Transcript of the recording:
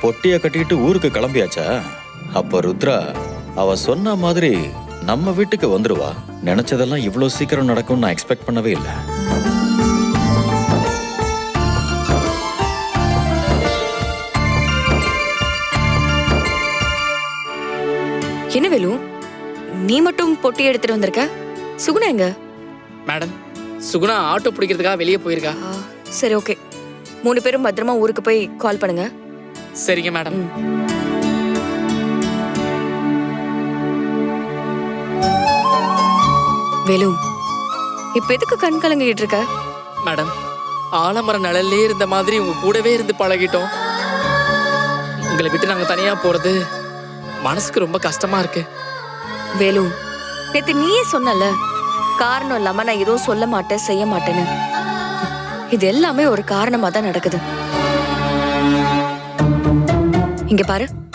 பொட்டிய கட்டிட்டு ஊருக்கு கிளம்பியாச்சா? அப்ப ருத்ரா அவ சொன்ன மாதிரி நம்ம வீட்டுக்கு வந்துருவா. நினைச்சதெல்லாம் இவ்வளவு சீக்கிரம் நடக்கும் நான் எக்ஸ்பெக்ட் பண்ணவே இல்லை. என்ன வேலு, நீ மட்டும் பொட்டி எடுத்துட்டு வந்திருக்க? சுகுணா எங்க? மேடம், சுகுணா ஆட்டோ பிடிக்கிறதுக்காக வெளியே போயிருக்கா. சரி, ஓகே. 3 பேரும் பத்திரமா ஊருக்கு போய் கால் பண்ணுங்க. சரிங்க மேடம். வேலு, இப்ப எதுக்கு கண் கலங்கிட்டு இருக்க? மேடம், ஆலமர நிழல்லே இருந்த மாதிரி உங்க கூடவே இருந்து பழகிட்டோம். உங்களை விட்டு நாங்க தனியா போறது மனசுக்கு ரொம்ப கஷ்டமா இருக்கு. வேலு, நேத்து நீயே சொன்னல, காரணம் இல்லாம நான் எதுவும் சொல்ல மாட்டேன், செய்ய மாட்டேன்னு. இது எல்லாமே ஒரு காரணமா தான் நடக்குது. இங்க பாரு,